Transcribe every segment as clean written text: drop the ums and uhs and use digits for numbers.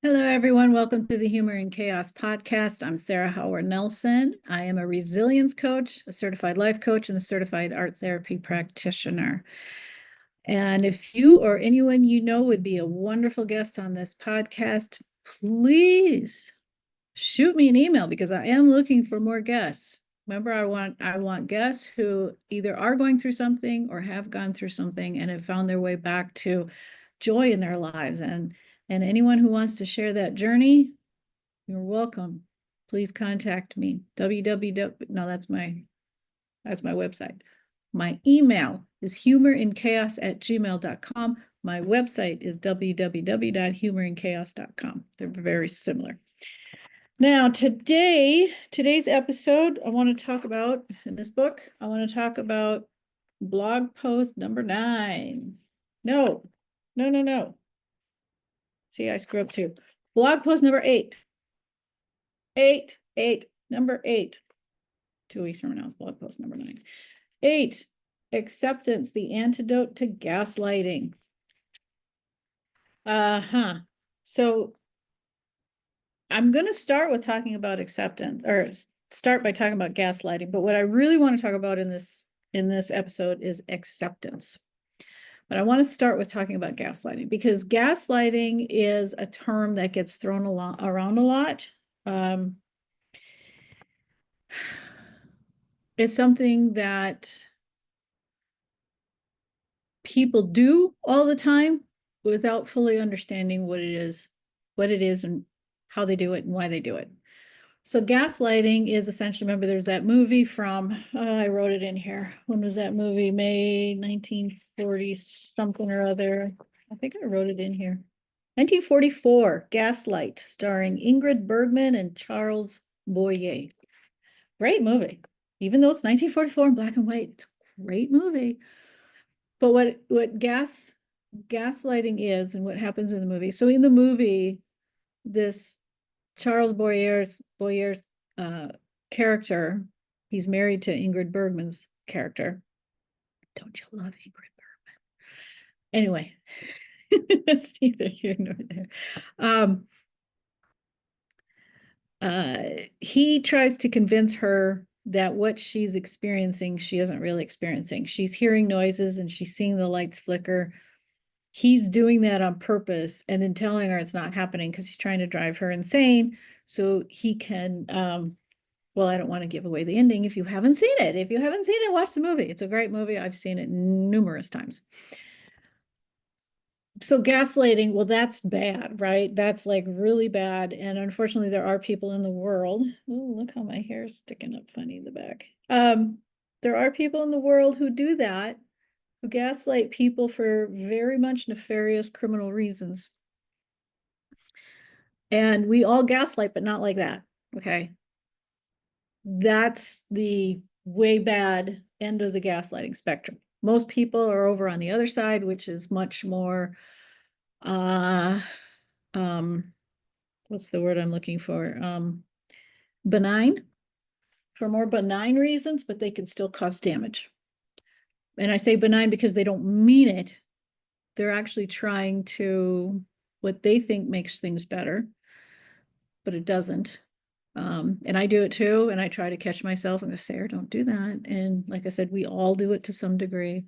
Hello, everyone. Welcome to the Humor and Chaos podcast. I'm Sarah Hauer Nelson. I am a resilience coach, a certified life coach, and a certified art therapy practitioner. And if you or anyone you know would be a wonderful guest on this podcast, please shoot me an email because I am looking for more guests. Remember, I want guests who either are going through something or have gone through something and have found their way back to joy in their lives. And anyone who wants to share that journey, you're welcome. Please contact me. No, that's my website. My email is humorinchaos@gmail.com. My website is www.humorinchaos.com. They're very similar. Now, today's episode, I want to talk about, in this book, I want to talk about blog post number 9. No. See, I screw up too. Blog post number 8. Number 8. 2 weeks from now is blog post number 9. 8, acceptance, the antidote to gaslighting. So I'm going to start with talking about acceptance, or start by talking about gaslighting. But what I really want to talk about in this episode is acceptance. But I want to start with talking about gaslighting, because gaslighting is a term that gets thrown around a lot. It's something that people do all the time without fully understanding what it is and how they do it and why they do it. So gaslighting is essentially, remember, there's that movie from, I wrote it in here. When was that movie? May 1940 something or other. I think I wrote it in here. 1944, Gaslight, starring Ingrid Bergman and Charles Boyer. Great movie. Even though it's 1944 in black and white, it's a great movie. But what gaslighting is and what happens in the movie. So in the movie, this Charles Boyer's character, he's married to Ingrid Bergman's character. Don't you love Ingrid Bergman? Anyway, that's neither here nor there. He tries to convince her that what she's experiencing, she isn't really experiencing. She's hearing noises and she's seeing the lights flicker. He's doing that on purpose and then telling her it's not happening because he's trying to drive her insane so he can, well, I don't want to give away the ending if you haven't seen it. If you haven't seen it, watch the movie. It's a great movie. I've seen it numerous times. So gaslighting, well, that's bad, right? That's like really bad. And unfortunately, there are people in the world. Oh, look how my hair is sticking up funny in the back. There are people in the world who do that, who gaslight people for very much nefarious criminal reasons. And we all gaslight, but not like that. Okay. That's the way bad end of the gaslighting spectrum. Most people are over on the other side, which is much more, what's the word I'm looking for? Benign, for more benign reasons, but they can still cause damage. And I say benign because they don't mean it. They're actually trying to, what they think makes things better, but it doesn't. And I do it too. And I try to catch myself and go, Sarah, don't do that. And like I said, we all do it to some degree,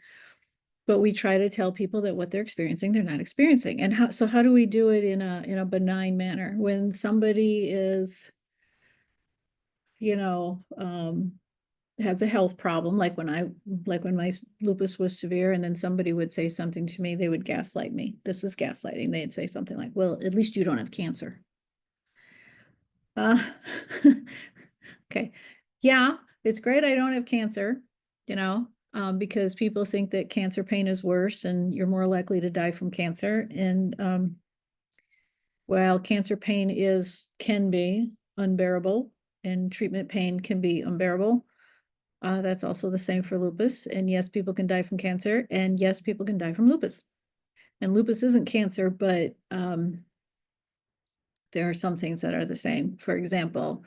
but we try to tell people that what they're experiencing, they're not experiencing. And how do we do it in a benign manner when somebody is, has a health problem, like when my lupus was severe, and then somebody would say something to me, they would gaslight me. This was gaslighting. They'd say something like, well, at least you don't have cancer. Okay. Yeah, it's great I don't have cancer, because people think that cancer pain is worse and you're more likely to die from cancer. And well, cancer pain can be unbearable, and treatment pain can be unbearable. That's also the same for lupus. And yes, people can die from cancer, and yes, people can die from lupus. And lupus isn't cancer, but there are some things that are the same. For example,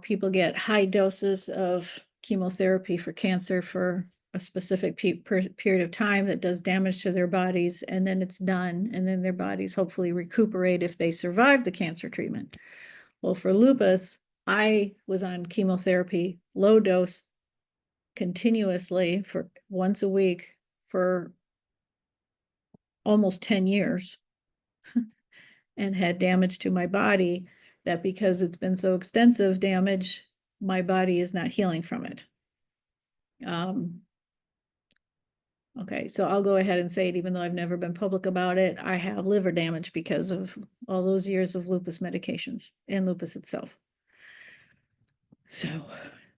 people get high doses of chemotherapy for cancer for a specific period of time that does damage to their bodies, and then it's done, and then their bodies hopefully recuperate if they survive the cancer treatment. Well, for lupus, I was on chemotherapy, low dose, continuously for once a week for almost 10 years and had damage to my body that, because it's been so extensive damage, my body is not healing from it. Okay, so I'll go ahead and say it, even though I've never been public about it. I have liver damage because of all those years of lupus medications and lupus itself. So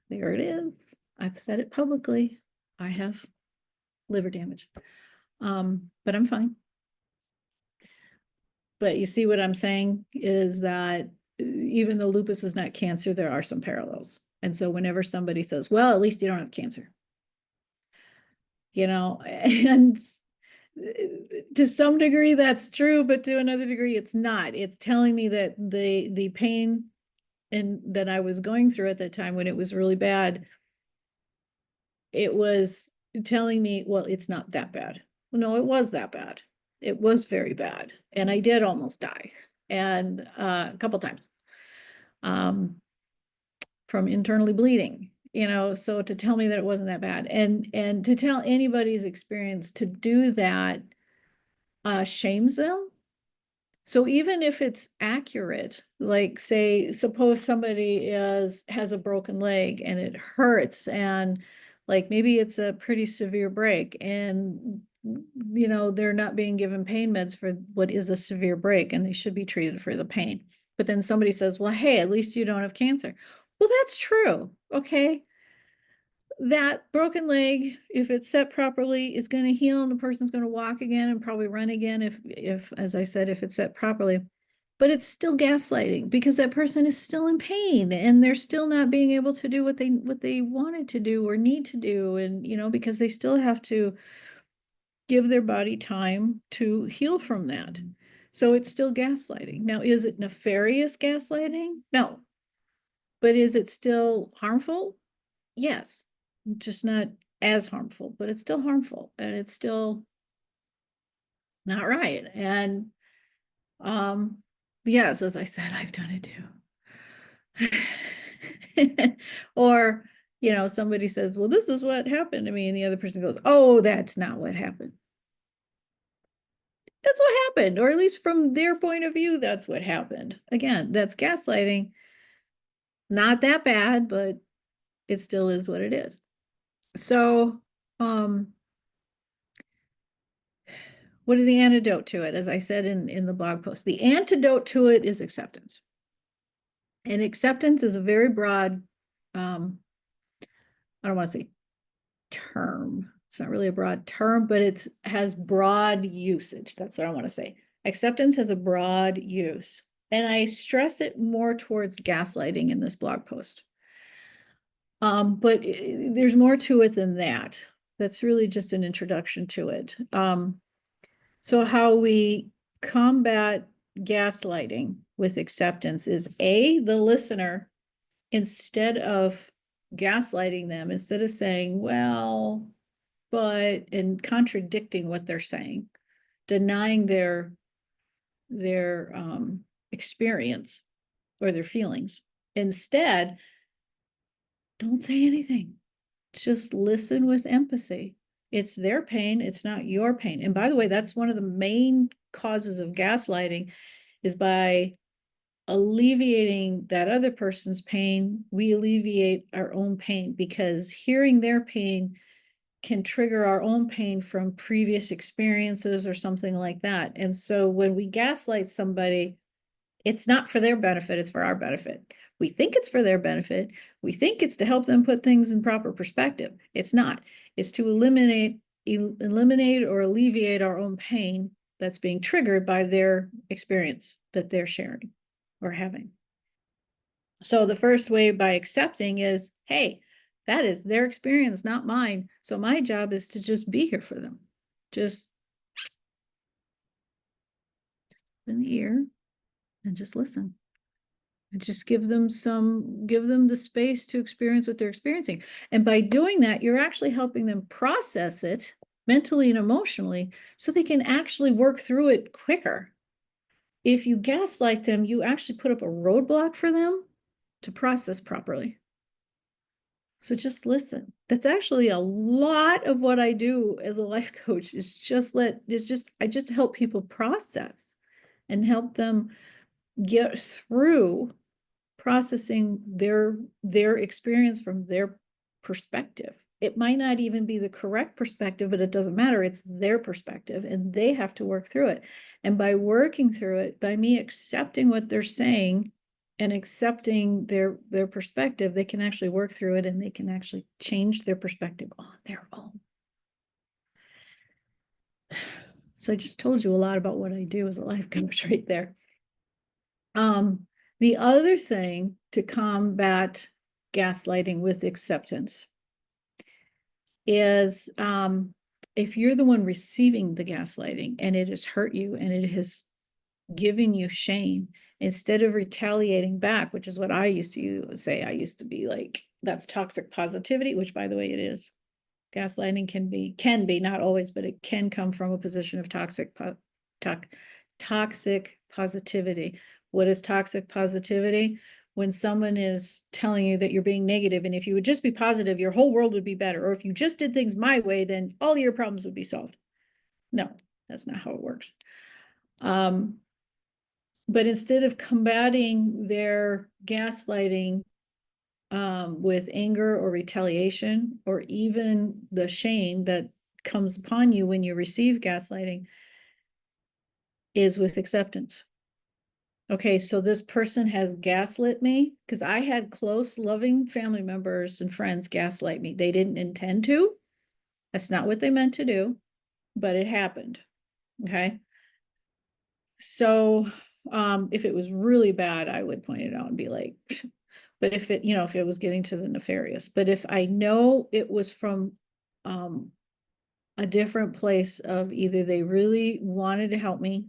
there it is. I've said it publicly. I have liver damage, but I'm fine. But you see what I'm saying is that even though lupus is not cancer, there are some parallels. And so whenever somebody says, well, at least you don't have cancer, and to some degree that's true, but to another degree it's not. It's telling me that the pain and that I was going through at that time when it was really bad, it was telling me, well, it's not that bad. Well, no, it was that bad. It was very bad. And I did almost die, and a couple times from internally bleeding, so to tell me that it wasn't that bad, and to tell anybody's experience to do that shames them. So even if it's accurate, like suppose somebody has a broken leg and it hurts, and like maybe it's a pretty severe break, and they're not being given pain meds for what is a severe break, and they should be treated for the pain. But then somebody says, well, hey, at least you don't have cancer. Well, that's true. Okay. That broken leg, if it's set properly, is going to heal, and the person's going to walk again and probably run again if, as I said, if it's set properly. But it's still gaslighting, because that person is still in pain and they're still not being able to do what they wanted to do or need to do, and because they still have to give their body time to heal from that. So it's still gaslighting. Now, is it nefarious gaslighting? No. But is it still harmful? Yes. Just not as harmful, but it's still harmful, and it's still not right. And yes, as I said, I've done it too. Or somebody says, well, this is what happened to me, and the other person goes, oh, that's not what happened. That's what happened, or at least from their point of view, that's what happened. Again, that's gaslighting. Not that bad, but it still is what it is. So what is the antidote to it? As I said in the blog post, the antidote to it is acceptance. And acceptance is a very broad, I don't want to say term. It's not really a broad term, but it has broad usage. That's what I want to say. Acceptance has a broad use. And I stress it more towards gaslighting in this blog post. But there's more to it than that. That's really just an introduction to it. So how we combat gaslighting with acceptance is the listener, instead of gaslighting them, instead of saying, well, but, and contradicting what they're saying, denying their experience or their feelings. Instead, don't say anything. Just listen with empathy. It's their pain. It's not your pain. And by the way, that's one of the main causes of gaslighting, is by alleviating that other person's pain, we alleviate our own pain, because hearing their pain can trigger our own pain from previous experiences or something like that. And so when we gaslight somebody, it's not for their benefit, it's for our benefit. We think it's for their benefit. We think it's to help them put things in proper perspective. It's not. It's to eliminate or alleviate our own pain that's being triggered by their experience that they're sharing or having. So the first way, by accepting, is, hey, that is their experience, not mine. So my job is to just be here for them. Just in the ear and just listen. And just give them the space to experience what they're experiencing. And by doing that, you're actually helping them process it mentally and emotionally so they can actually work through it quicker. If you gaslight them, you actually put up a roadblock for them to process properly. So just listen. That's actually a lot of what I do as a life coach I just help people process and help them get through processing their experience from their perspective. It might not even be the correct perspective, but it doesn't matter. It's their perspective and they have to work through it. And by working through it, by me accepting what they're saying and accepting their perspective, they can actually work through it and they can actually change their perspective on their own. So I just told you a lot about what I do as a life coach right there. The other thing to combat gaslighting with acceptance is if you're the one receiving the gaslighting and it has hurt you and it has given you shame, instead of retaliating back, which is what I used to say, I used to be like, that's toxic positivity, which by the way, it is. Gaslighting can be, not always, but it can come from a position of toxic positivity. What is toxic positivity? When someone is telling you that you're being negative, and if you would just be positive, your whole world would be better. Or if you just did things my way, then all your problems would be solved. No, that's not how it works. But instead of combating their gaslighting with anger or retaliation, or even the shame that comes upon you when you receive gaslighting, is with acceptance. Okay, so this person has gaslit me, because I had close, loving family members and friends gaslight me. They didn't intend to. That's not what they meant to do, but it happened. Okay. So if it was really bad, I would point it out and be like, but if it, if it was getting to the nefarious, but if I know it was from a different place of either they really wanted to help me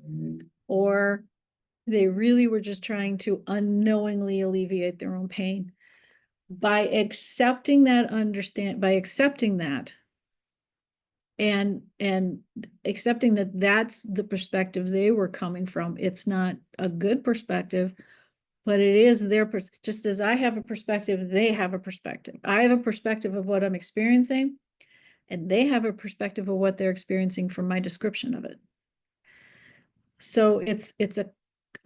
or they really were just trying to unknowingly alleviate their own pain. By accepting that and accepting that that's the perspective they were coming from, it's not a good perspective, but it is their just as I have a perspective, they have a perspective. I have a perspective of what I'm experiencing, and they have a perspective of what they're experiencing from my description of it. So it's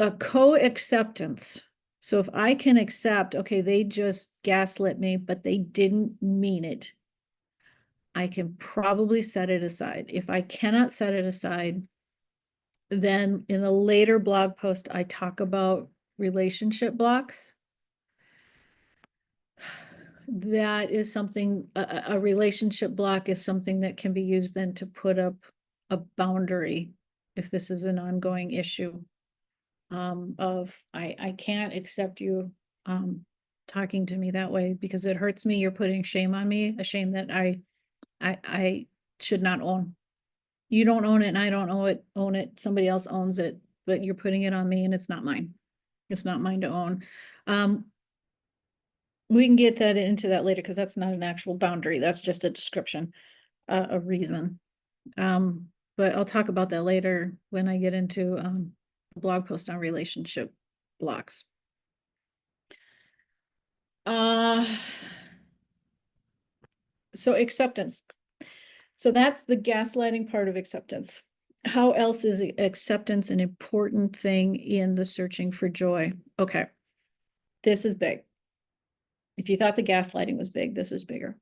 a co-acceptance. So if I can accept, okay, they just gaslit me, but they didn't mean it, I can probably set it aside. If I cannot set it aside, then in a later blog post, I talk about relationship blocks. That is something, a relationship block is something that can be used then to put up a boundary if this is an ongoing issue. I can't accept you talking to me that way because it hurts me. You're putting shame on me, a shame that I should not own. You don't own it and I don't own it. Somebody else owns it, but you're putting it on me and it's not mine. It's not mine to own. We can get that into that later because that's not an actual boundary. That's just a description, a reason. But I'll talk about that later when I get into a blog post on relationship blocks. So acceptance. So that's the gaslighting part of acceptance. How else is acceptance an important thing in the searching for joy? Okay, this is big. If you thought the gaslighting was big, this is bigger.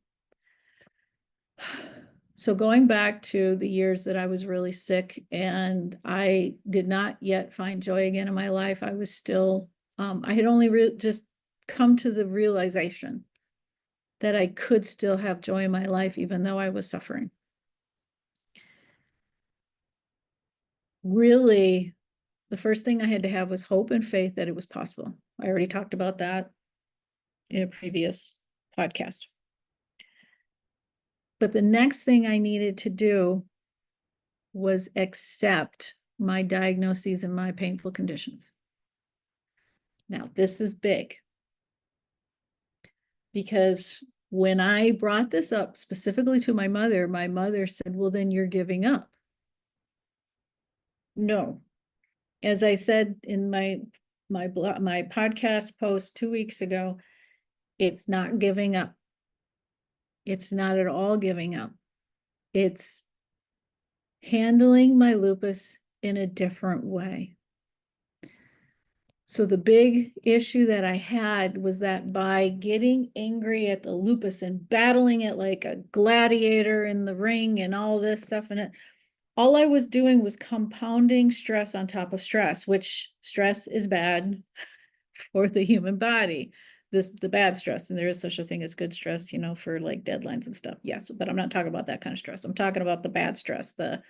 So going back to the years that I was really sick and I did not yet find joy again in my life, I was still, I had only just come to the realization that I could still have joy in my life, even though I was suffering. Really, the first thing I had to have was hope and faith that it was possible. I already talked about that in a previous podcast. But the next thing I needed to do was accept my diagnoses and my painful conditions. Now, this is big because when I brought this up specifically to my mother said, well, then you're giving up. No. As I said in my podcast post 2 weeks ago, it's not giving up. It's not at all giving up. It's handling my lupus in a different way. So the big issue that I had was that by getting angry at the lupus and battling it like a gladiator in the ring and all this stuff in it, all I was doing was compounding stress on top of stress, which stress is bad for the human body. The bad stress, and there is such a thing as good stress, for like deadlines and stuff. Yes, but I'm not talking about that kind of stress. I'm talking about the bad stress, the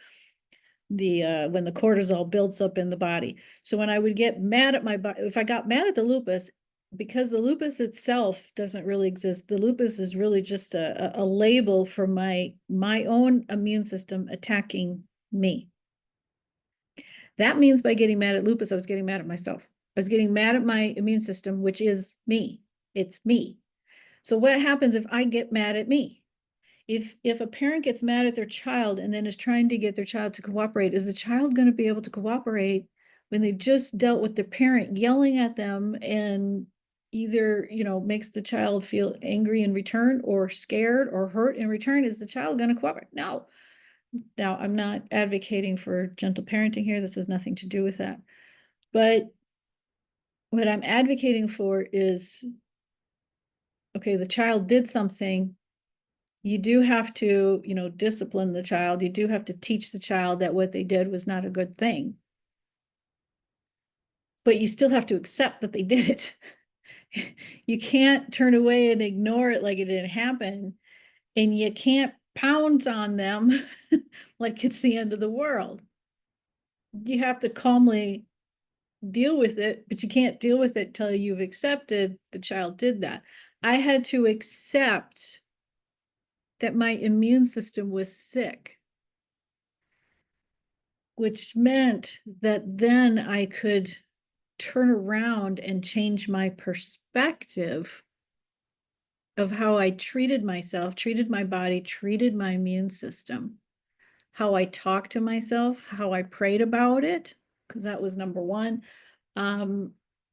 when the cortisol builds up in the body. So when I would get mad at my body, if I got mad at the lupus, because the lupus itself doesn't really exist, the lupus is really just a label for my own immune system attacking me. That means by getting mad at lupus, I was getting mad at myself. I was getting mad at my immune system, which is me. It's me. So what happens if I get mad at me? If a parent gets mad at their child and then is trying to get their child to cooperate, is the child going to be able to cooperate when they've just dealt with their parent yelling at them and either, makes the child feel angry in return or scared or hurt in return? Is the child going to cooperate? No. Now, I'm not advocating for gentle parenting here. This has nothing to do with that. But what I'm advocating for is, okay, the child did something. You do have to, discipline the child. You do have to teach the child that what they did was not a good thing. But you still have to accept that they did it. You can't turn away and ignore it like it didn't happen. And you can't pounce on them like it's the end of the world. You have to calmly deal with it, but you can't deal with it till you've accepted the child did that. I had to accept that my immune system was sick, which meant that then I could turn around and change my perspective of how I treated myself, treated my body, treated my immune system, how I talked to myself, how I prayed about it, because that was number one.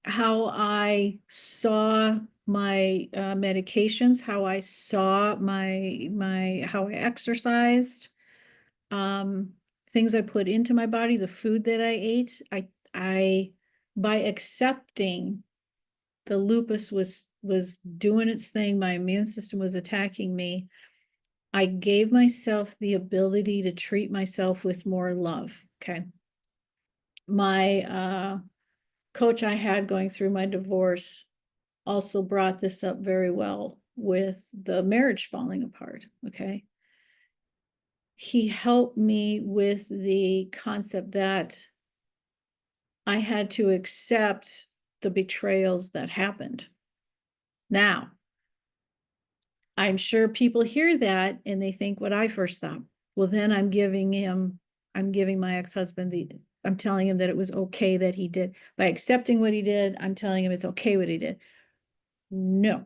How I saw my medications, how I saw how I exercised, things I put into my body, the food that I ate. I by accepting the lupus was doing its thing, my immune system was attacking me, I gave myself the ability to treat myself with more love. Okay. My coach I had going through my divorce also brought this up very well with the marriage falling apart. Okay. He helped me with the concept that I had to accept the betrayals that happened. Now, I'm sure people hear that and they think what I first thought. Well, then I'm giving my ex-husband I'm telling him that it was okay that he did. By accepting what he did, I'm telling him it's okay what he did. No,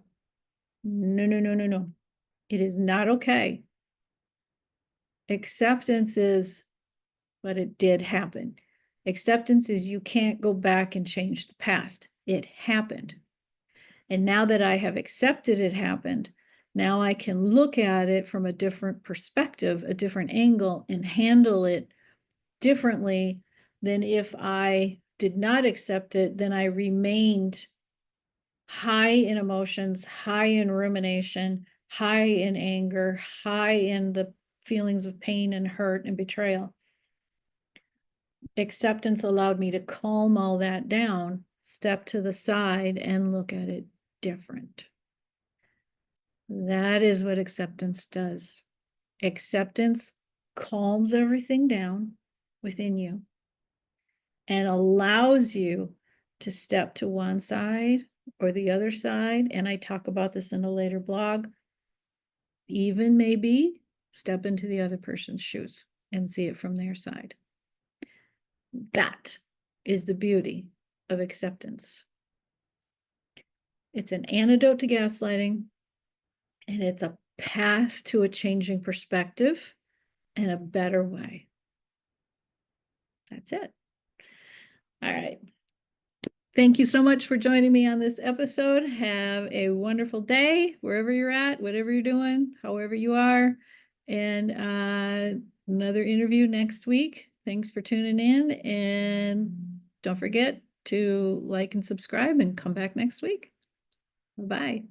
no, no, no, no, no. It is not okay. Acceptance is, but it did happen. Acceptance is you can't go back and change the past. It happened. And now that I have accepted it happened, now I can look at it from a different perspective, a different angle, and handle it differently than if I did not accept it, then I remained high in emotions, high in rumination, high in anger, high in the feelings of pain and hurt and betrayal. Acceptance allowed me to calm all that down, step to the side, and look at it different. That is what acceptance does. Acceptance calms everything down within you and allows you to step to one side or the other side. And I talk about this in a later blog. Even maybe step into the other person's shoes and see it from their side. That is the beauty of acceptance. It's an antidote to gaslighting, and it's a path to a changing perspective and a better way. That's it. All right. Thank you so much for joining me on this episode. Have a wonderful day, wherever you're at, whatever you're doing, however you are. And another interview next week. Thanks for tuning in. And don't forget to like and subscribe and come back next week. Bye.